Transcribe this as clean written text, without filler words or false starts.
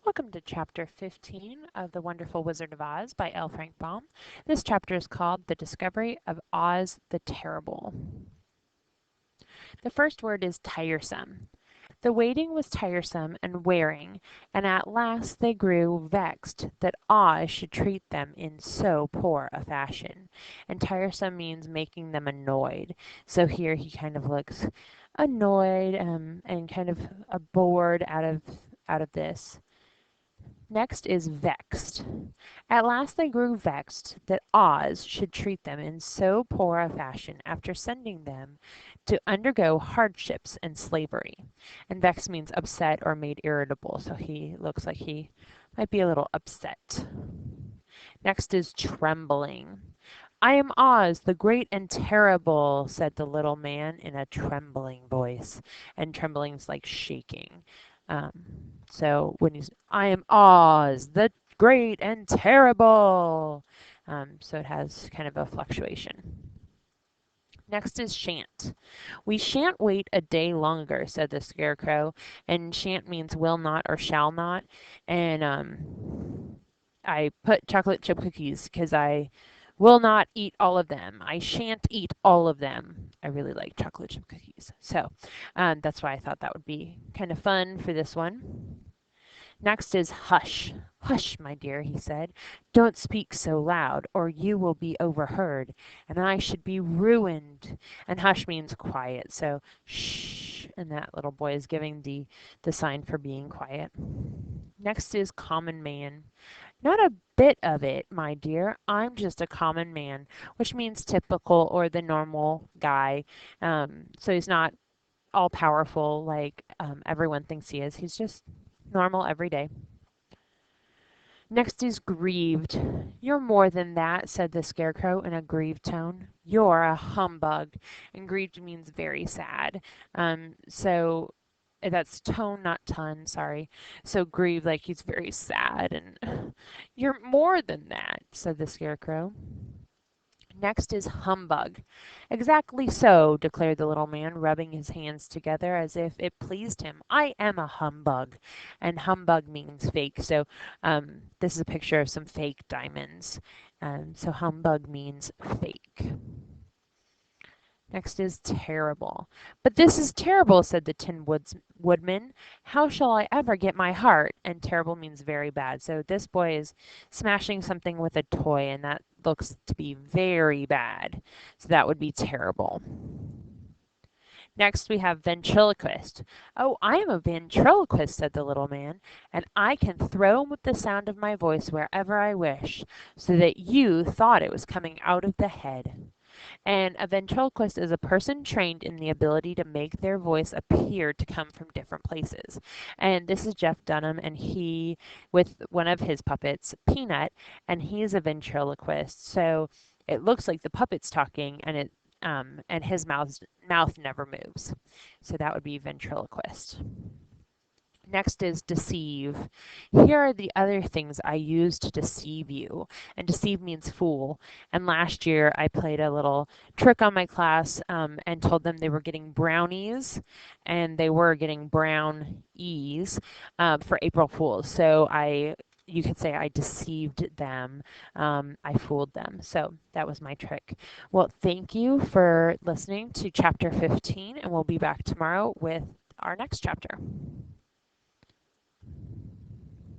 Welcome to Chapter 15 of The Wonderful Wizard of Oz by L. Frank Baum. This chapter is called The Discovery of Oz the Terrible. The first word is tiresome. The waiting was tiresome and wearing, and at last they grew vexed that Oz should treat them in so poor a fashion. And tiresome means making them annoyed. So here he kind of looks annoyed and kind of bored out of this. Next is vexed. At last they grew vexed that Oz should treat them in so poor a fashion after sending them to undergo hardships and slavery. And vexed means upset or made irritable, so he looks like he might be a little upset. Next is trembling. I am Oz, the great and terrible, said the little man in a trembling voice. And trembling's like shaking. Um, so when he's, I am Oz, the great and terrible. So it has kind of a fluctuation. Next is shan't. We shan't wait a day longer, said the Scarecrow. And shan't means will not or shall not. And I put chocolate chip cookies because I will not eat all of them. I shan't eat all of them. I really like chocolate chip cookies. So that's why I thought that would be kind of fun for this one. Next is hush. Hush, my dear, he said. Don't speak so loud, or you will be overheard, and I should be ruined. And hush means quiet, so shh, and that little boy is giving the sign for being quiet. Next is common man. Not a bit of it, my dear. I'm just a common man, which means typical or the normal guy. So he's not all powerful like everyone thinks he is. He's just normal every day. Next is grieved. You're more than that, said the Scarecrow in a grieved tone. You're a humbug. And grieved means very sad. So that's tone, not ton, sorry. So grieved, like he's very sad. And you're more than that, said the Scarecrow. Next is humbug. Exactly so, declared the little man, rubbing his hands together as if it pleased him. I am a humbug. And humbug means fake. So this is a picture of some fake diamonds. So humbug means fake. Next is terrible. But this is terrible, said the Woodman. How shall I ever get my heart? And terrible means very bad. So this boy is smashing something with a toy, and that looks to be very bad. So that would be terrible. Next we have ventriloquist. Oh, I am a ventriloquist, said the little man, and I can throw with the sound of my voice wherever I wish, so that you thought it was coming out of the head. And a ventriloquist is a person trained in the ability to make their voice appear to come from different places. And this is Jeff Dunham, and he, with one of his puppets, Peanut, and he's a ventriloquist. So it looks like the puppet's talking, and his mouth never moves. So that would be ventriloquist. Next is deceive. Here are the other things I use to deceive you. And deceive means fool. And last year I played a little trick on my class and told them they were getting brownies and they were getting brown E's for April Fools. So you could say I deceived them. I fooled them. So that was my trick. Well, thank you for listening to chapter 15, and we'll be back tomorrow with our next chapter.